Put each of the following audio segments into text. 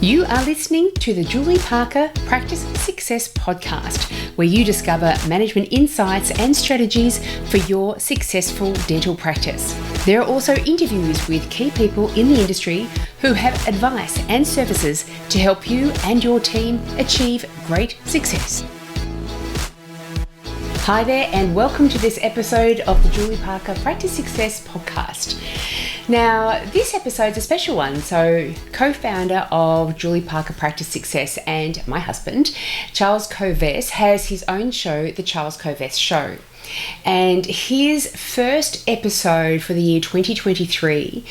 You are listening to the Julie Parker Practice Success Podcast, where you discover management insights and strategies for your successful dental practice. There are also interviews with key people in the industry who have advice and services to help you and your team achieve great success. Hi there, and welcome to this episode of the Julie Parker Practice Success Podcast. Now, this episode's a special one. So, co-founder of Julie Parker Practice Success and my husband, Charles Kovess, has his own show, the Charles Kovess Show. And his first episode for the year 2023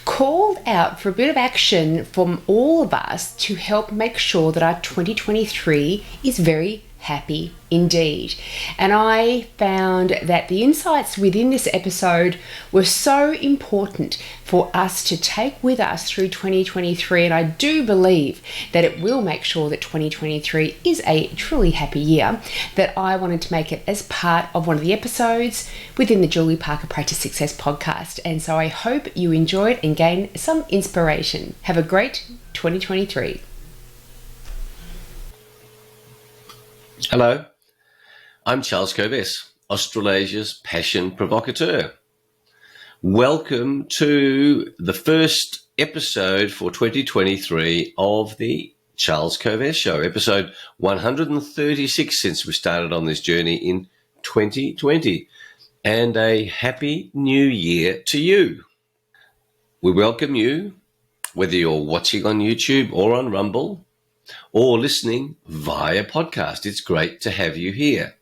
called out for a bit of action from all of us to help make sure that our 2023 is very happy indeed. And I found that the insights within this episode were so important for us to take with us through 2023. And I do believe that it will make sure that 2023 is a truly happy year, that I wanted to make it as part of one of the episodes within the Julie Parker Practice Success Podcast. And so I hope you enjoyed and gained some inspiration. Have a great 2023. Hello, I'm Charles Kovess, Australasia's passion provocateur. Welcome to the first episode for 2023 of the Charles Kovess Show, episode 136 since we started on this journey in 2020. And a happy new year to you. We welcome you, whether you're watching on YouTube or on Rumble, or listening via podcast. It's great to have you here.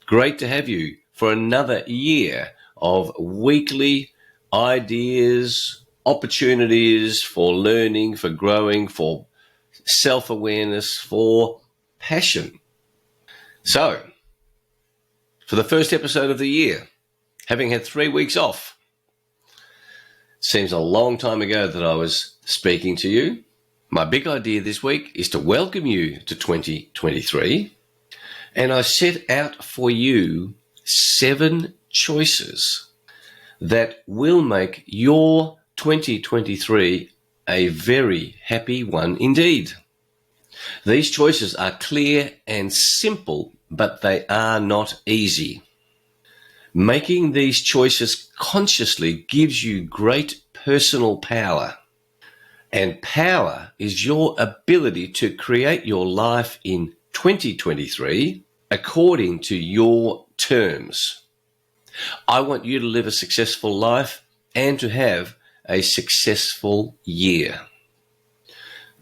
Great to have you for another year of weekly ideas, opportunities for learning, for growing, for self-awareness, for passion. So, for the first episode of the year, having had 3 weeks off, seems a long time ago that I was speaking to you. My big idea this week is to welcome you to 2023, and I set out for you 7 choices that will make your 2023 a very happy one indeed. These choices are clear and simple, but they are not easy. Making these choices consciously gives you great personal power. And power is your ability to create your life in 2023 according to your terms. I want you to live a successful life and to have a successful year.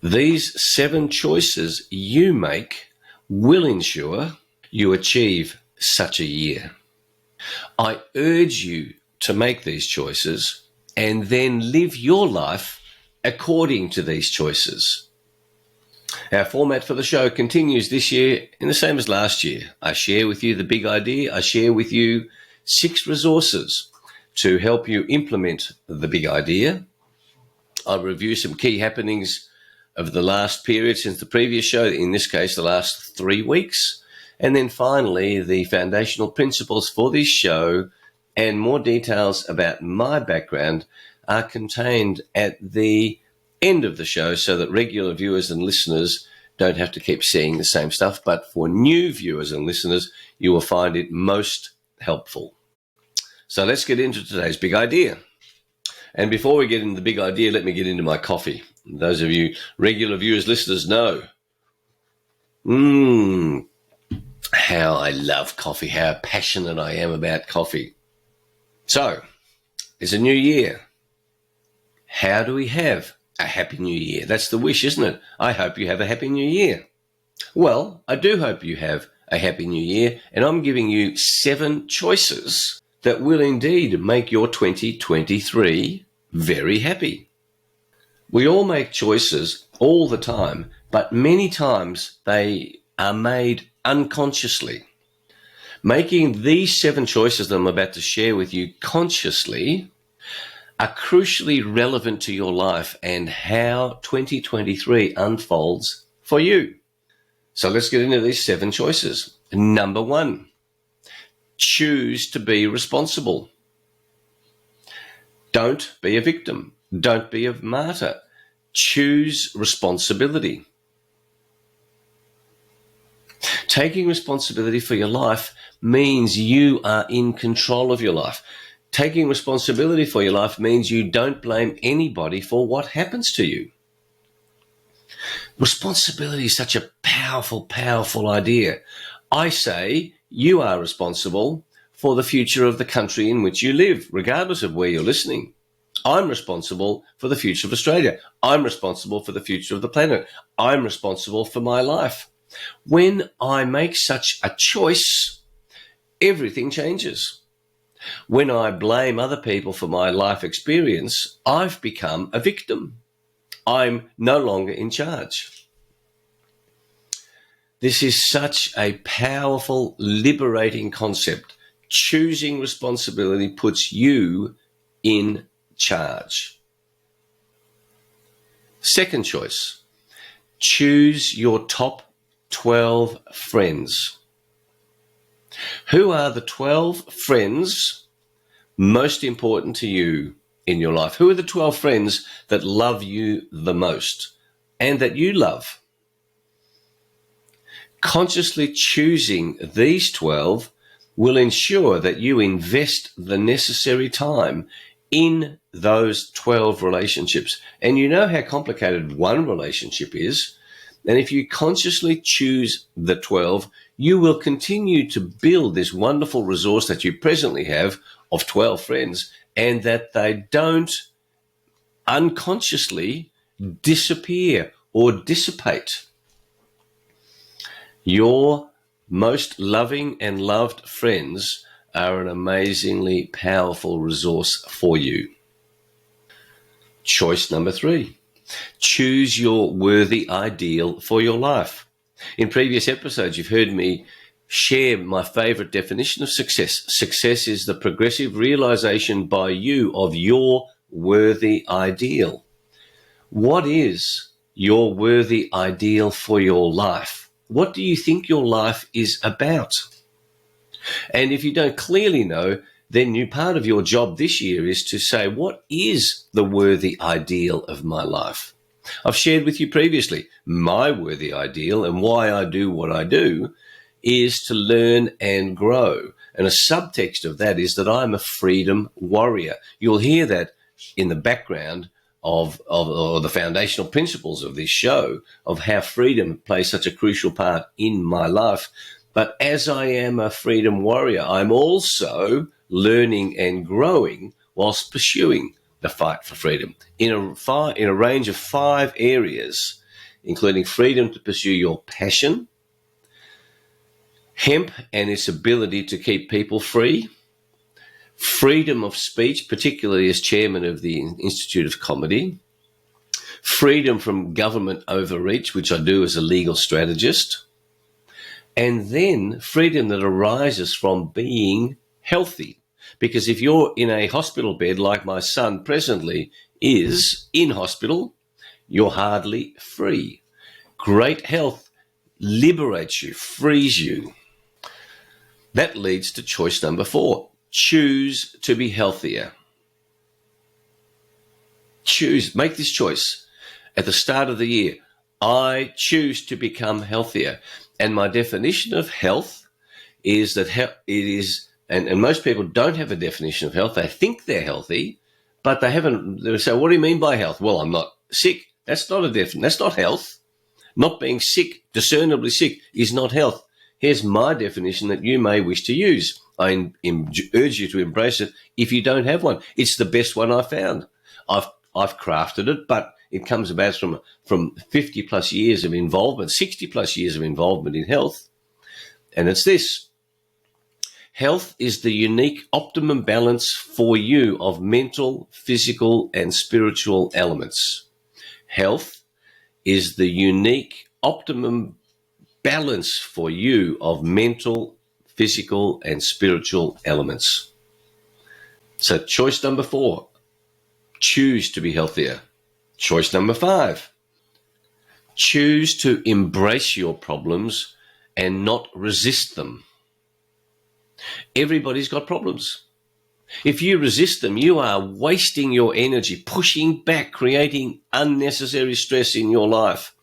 These 7 choices you make will ensure you achieve such a year. I urge you to make these choices and then live your life according to these choices. Our format for the show continues this year in the same as last year. I share with you the big idea. I share with you 6 resources to help you implement the big idea. I'll review some key happenings of the last period since the previous show, in this case, the last 3 weeks. And then finally, the foundational principles for this show and more details about my background are contained at the end of the show so that regular viewers and listeners don't have to keep seeing the same stuff. But for new viewers and listeners, you will find it most helpful. So let's get into today's big idea. And before we get into the big idea, let me get into my coffee. Those of you regular viewers, listeners know, how I love coffee, how passionate I am about coffee. So, it's a new year. How do we have a happy new year? That's the wish, isn't it? I hope you have a happy new year. Well, I do hope you have a happy new year, and I'm giving you 7 choices that will indeed make your 2023 very happy. We all make choices all the time, but many times they are made unconsciously. Making these 7 choices that I'm about to share with you consciously are crucially relevant to your life and how 2023 unfolds for you. So let's get into these 7 choices. Number 1, choose to be responsible. Don't be a victim. Don't be a martyr. Choose responsibility. Taking responsibility for your life means you are in control of your life. Taking responsibility for your life means you don't blame anybody for what happens to you. Responsibility is such a powerful, powerful idea. I say you are responsible for the future of the country in which you live, regardless of where you're listening. I'm responsible for the future of Australia. I'm responsible for the future of the planet. I'm responsible for my life. When I make such a choice, everything changes. When I blame other people for my life experience, I've become a victim. I'm no longer in charge. This is such a powerful, liberating concept. Choosing responsibility puts you in charge. Second choice, choose your top 12 friends. Who are the 12 friends most important to you in your life? Who are the 12 friends that love you the most and that you love? Consciously choosing these 12 will ensure that you invest the necessary time in those 12 relationships. And you know how complicated one relationship is. And if you consciously choose the 12, you will continue to build this wonderful resource that you presently have of 12 friends, and that they don't unconsciously disappear or dissipate. Your most loving and loved friends are an amazingly powerful resource for you. Choice number 3. Choose your worthy ideal for your life. In previous episodes, you've heard me share my favorite definition of success. Success is the progressive realization by you of your worthy ideal. What is your worthy ideal for your life? What do you think your life is about? And if you don't clearly know, then part of your job this year is to say, what is the worthy ideal of my life? I've shared with you previously, my worthy ideal and why I do what I do is to learn and grow. And a subtext of that is that I'm a freedom warrior. You'll hear that in the background of the foundational principles of this show, of how freedom plays such a crucial part in my life. But as I am a freedom warrior, I'm also learning and growing whilst pursuing the fight for freedom in a range of 5 areas, including freedom to pursue your passion, hemp and its ability to keep people free, freedom of speech, particularly as chairman of the Institute of Comedy, freedom from government overreach, which I do as a legal strategist, and then freedom that arises from being healthy. Because if you're in a hospital bed like my son presently is in hospital, you're hardly free. Great health liberates you, frees you. That leads to choice number 4. Choose to be healthier. Make this choice at the start of the year. I choose to become healthier. And my definition of health is that it is, and most people don't have a definition of health. They think they're healthy, but they haven't. They say, what do you mean by health? Well, I'm not sick. That's not a definition. That's not health. Not being sick, discernibly sick, is not health. Here's my definition that you may wish to use. I urge you to embrace it if you don't have one. It's the best one I've found. I've crafted it, but it comes about from 50 plus years of involvement, 60 plus years of involvement in health. And it's this. Health is the unique optimum balance for you of mental, physical, and spiritual elements. Health is the unique optimum balance for you of mental, physical, and spiritual elements. So choice number 4, choose to be healthier. Choice number 5, choose to embrace your problems and not resist them. Everybody's got problems. If you resist them, you are wasting your energy, pushing back, creating unnecessary stress in your life.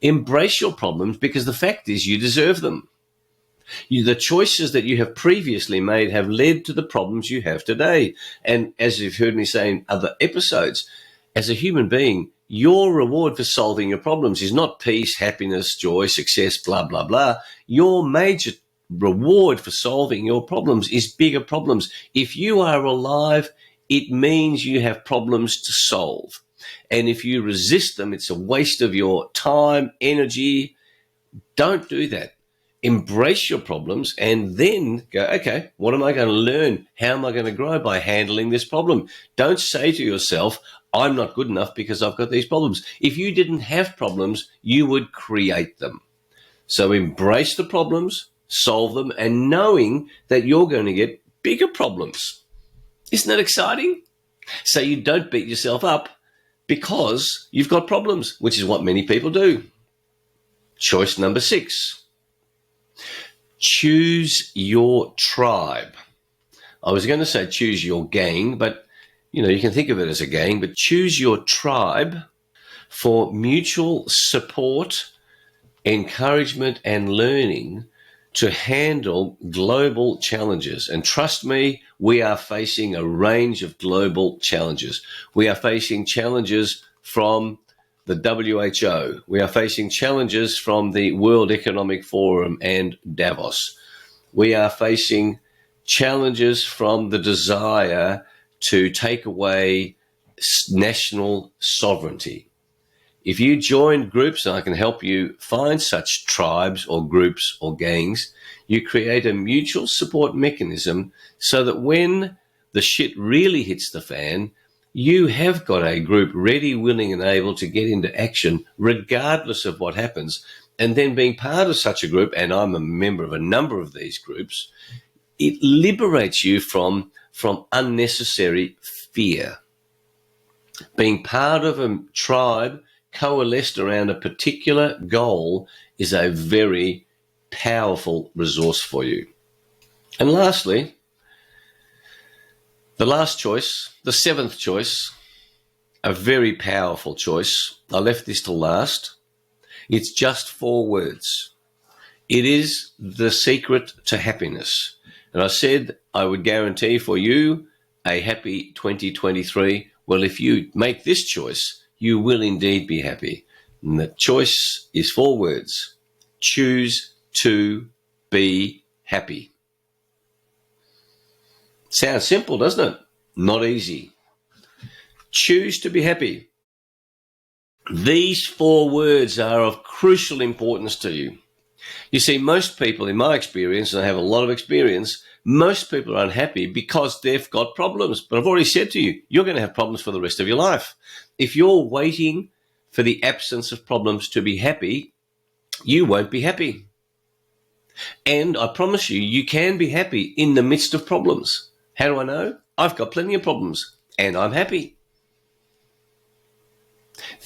Embrace your problems, because the fact is you deserve them. The choices that you have previously made have led to the problems you have today. And as you've heard me say in other episodes, as a human being, your reward for solving your problems is not peace, happiness, joy, success, blah, blah, blah. Your major reward for solving your problems is bigger problems. If you are alive, it means you have problems to solve. And if you resist them, it's a waste of your time, energy. Don't do that. Embrace your problems and then go, okay, what am I going to learn? How am I going to grow by handling this problem? Don't say to yourself, I'm not good enough because I've got these problems. If you didn't have problems, you would create them. So embrace the problems, solve them, and knowing that you're going to get bigger problems. Isn't that exciting? So you don't beat yourself up because you've got problems, which is what many people do. Choice number 6. Choose your tribe. I was going to say choose your gang, but you can think of it as a gang, but choose your tribe for mutual support, encouragement, and learning to handle global challenges. And trust me, we are facing a range of global challenges. We are facing challenges from the WHO. We are facing challenges from the World Economic Forum and Davos. We are facing challenges from the desire to take away national sovereignty. If you join groups, and I can help you find such tribes or groups or gangs, you create a mutual support mechanism so that when the shit really hits the fan, you have got a group ready, willing, and able to get into action regardless of what happens. And then being part of such a group, and I'm a member of a number of these groups, it liberates you from unnecessary fear. Being part of a tribe coalesced around a particular goal is a very powerful resource for you. And lastly, the last choice, the 7th choice, a very powerful choice. I left this to last. It's just 4 words. It is the secret to happiness. And I said I would guarantee for you a happy 2023. Well, if you make this choice, you will indeed be happy. And the choice is 4 words. Choose to be happy. Sounds simple, doesn't it? Not easy. Choose to be happy. These 4 words are of crucial importance to you. You see, most people, in my experience, and I have a lot of experience, most people are unhappy because they've got problems. But I've already said to you, you're going to have problems for the rest of your life. If you're waiting for the absence of problems to be happy, you won't be happy. And I promise you, you can be happy in the midst of problems. How do I know? I've got plenty of problems and I'm happy.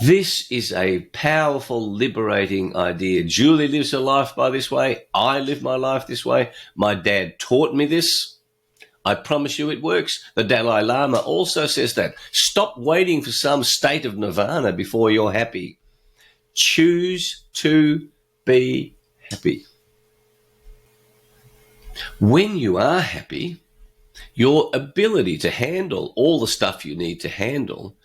This is a powerful, liberating idea. Julie lives her life by this way. I live my life this way. My dad taught me this. I promise you it works. The Dalai Lama also says that. Stop waiting for some state of nirvana before you're happy. Choose to be happy. When you are happy, your ability to handle all the stuff you need to handle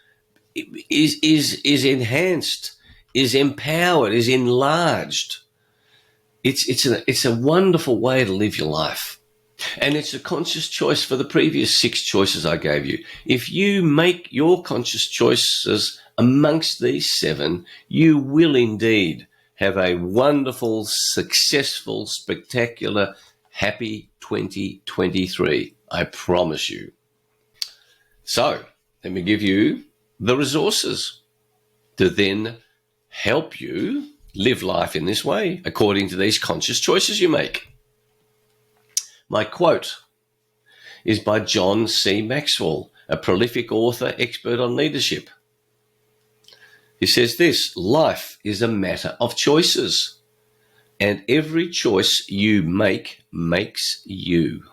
is enhanced, is empowered, is enlarged. It's a wonderful way to live your life. And it's a conscious choice for the previous 6 choices I gave you. If you make your conscious choices amongst these 7, you will indeed have a wonderful, successful, spectacular, happy 2023. I promise you. So, let me give you the resources to then help you live life in this way, according to these conscious choices you make. My quote is by John C. Maxwell, a prolific author, expert on leadership. He says this: life is a matter of choices, and every choice you make makes you.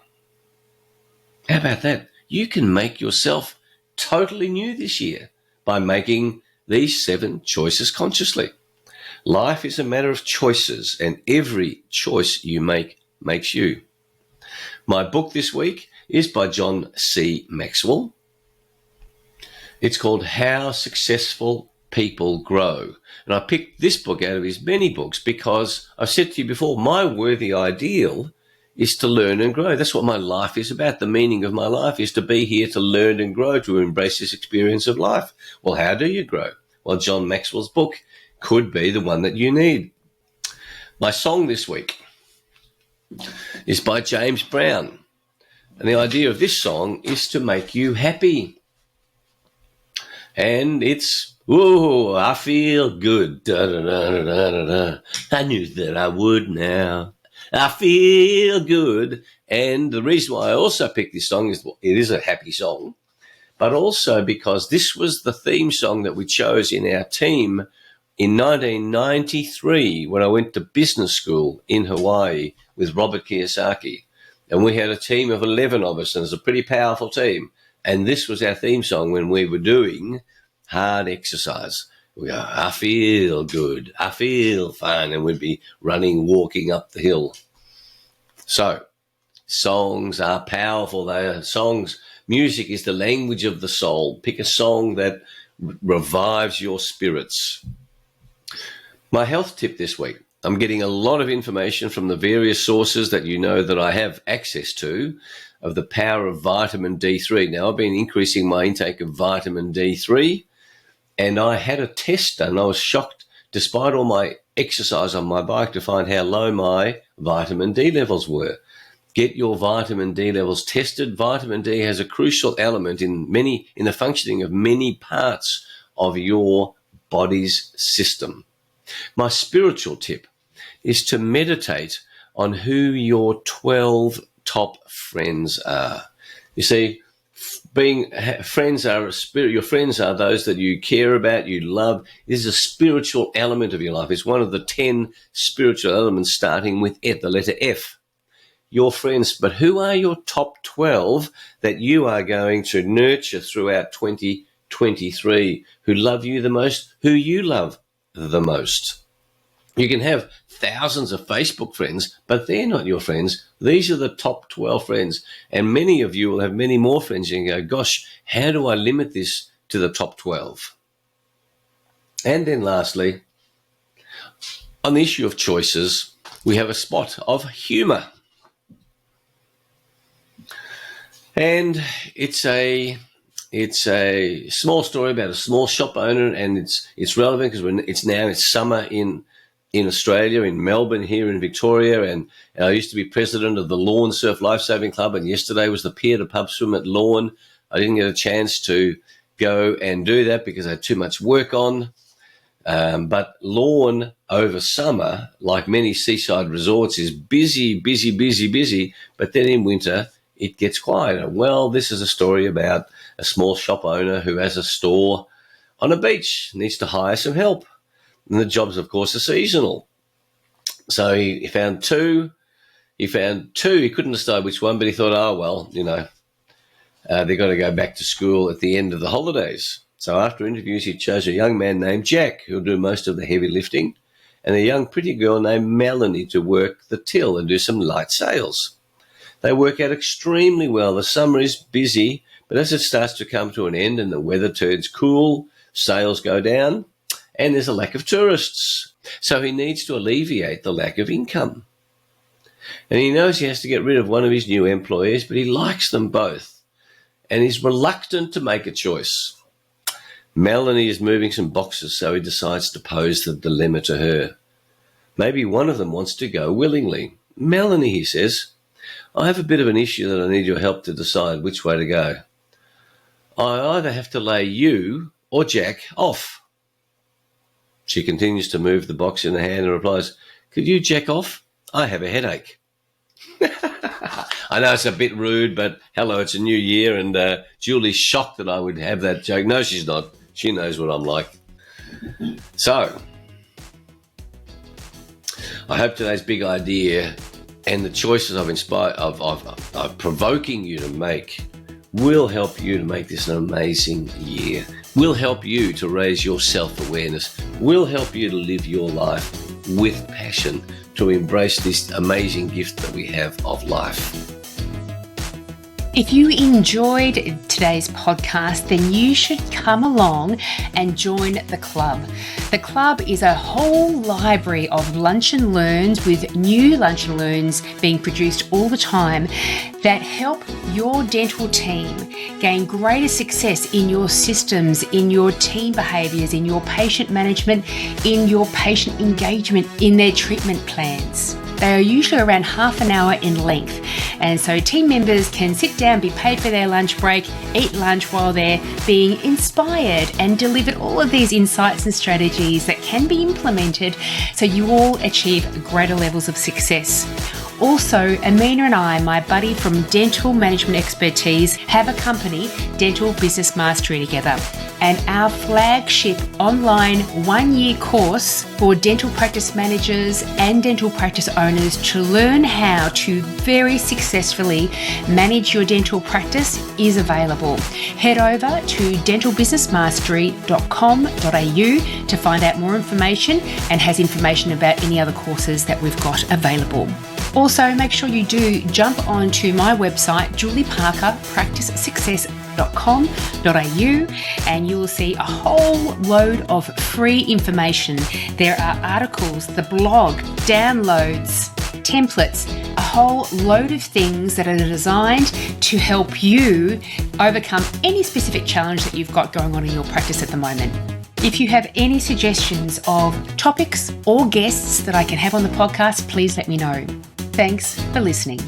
How about that? you can make yourself totally new this year by making these 7 choices consciously. Life is a matter of choices, and every choice you make makes you. My book this week is by John C. Maxwell. It's called How Successful People Grow. And I picked this book out of his many books because I've said to you before, my worthy ideal is to learn and grow. That's what my life is about. The meaning of my life is to be here to learn and grow, to embrace this experience of life. Well, how do you grow? Well, John Maxwell's book could be the one that you need. My song this week is by James Brown. And the idea of this song is to make you happy. And it's, ooh, I feel good. Da, da, da, da, da, da. I knew that I would now. I feel good. And the reason why I also picked this song is it is a happy song, but also because this was the theme song that we chose in our team in 1993 when I went to business school in Hawaii with Robert Kiyosaki. And we had a team of 11 of us, and it was a pretty powerful team. And this was our theme song when we were doing hard exercise. We go, I feel good, I feel fine, and we'd be running, walking up the hill. So, songs are powerful. They are songs. Music is the language of the soul. Pick a song that revives your spirits. My health tip this week. I'm getting a lot of information from the various sources that you know that I have access to of the power of vitamin D3. Now, I've been increasing my intake of vitamin D3, and I had a test done. I was shocked, despite all my exercise on my bike, to find how low my vitamin D levels were. Get your vitamin D levels tested. Vitamin D has a crucial element in the functioning of many parts of your body's system. My spiritual tip is to meditate on who your 12 top friends are. You see, your friends are those that you care about, you love. This is a spiritual element of your life. It's one of the 10 spiritual elements starting with F, the letter F. Your friends, but who are your top 12 that you are going to nurture throughout 2023, who love you the most, who you love the most? You can have thousands of Facebook friends, but they're not your friends. These are the top 12 friends. And many of you will have many more friends. You can go, gosh, how do I limit this to the top 12? And then lastly, on the issue of choices, we have a spot of humor. And it's a small story about a small shop owner, and it's relevant because it's summer in Australia, in Melbourne, here in Victoria, and I used to be president of the Lawn Surf Lifesaving Club, and yesterday was the Pier to Pub Swim at Lawn. I didn't get a chance to go and do that because I had too much work on. But Lawn over summer, like many seaside resorts, is busy, but then in winter it gets quieter. Well, this is a story about a small shop owner who has a store on a beach, needs to hire some help. And the jobs, of course, are seasonal. So he found two. He couldn't decide which one, but he thought, oh, well, they've got to go back to school at the end of the holidays. So after interviews, he chose a young man named Jack, who'll do most of the heavy lifting, and a young pretty girl named Melanie to work the till and do some light sales. They work out extremely well. The summer is busy, but as it starts to come to an end and the weather turns cool, sales go down, and there's a lack of tourists. So he needs to alleviate the lack of income. And he knows he has to get rid of one of his new employees, but he likes them both. And he's reluctant to make a choice. Melanie is moving some boxes, so he decides to pose the dilemma to her. Maybe one of them wants to go willingly. Melanie, he says, I have a bit of an issue that I need your help to decide which way to go. I either have to lay you or Jack off. She continues to move the box in her hand and replies, could you jack off? I have a headache. I know it's a bit rude, but hello, it's a new year, and Julie's shocked that I would have that joke. No, she's not. She knows what I'm like. So, I hope today's big idea and the choices I've inspired, of provoking you to make We'll help you to make this an amazing year. We'll help you to raise your self-awareness. We'll help you to live your life with passion, to embrace this amazing gift that we have of life. If you enjoyed today's podcast, then you should come along and join the club. The club is a whole library of lunch and learns, with new lunch and learns being produced all the time that help your dental team gain greater success in your systems, in your team behaviours, in your patient management, in your patient engagement, in their treatment plans. They are usually around half an hour in length, and so team members can sit down, be paid for their lunch break, eat lunch while they're being inspired and delivered all of these insights and strategies that can be implemented so you all achieve greater levels of success. Also, Amina and I, my buddy from Dental Management Expertise, have a company, Dental Business Mastery, together. And our flagship online 1-year course for dental practice managers and dental practice owners to learn how to very successfully manage your dental practice is available. Head over to dentalbusinessmastery.com.au to find out more information, and has information about any other courses that we've got available. Also, make sure you do jump onto my website, julieparkerpracticesuccess.com.au, and you will see a whole load of free information. There are articles, the blog, downloads, templates, a whole load of things that are designed to help you overcome any specific challenge that you've got going on in your practice at the moment. If you have any suggestions of topics or guests that I can have on the podcast, please let me know. Thanks for listening.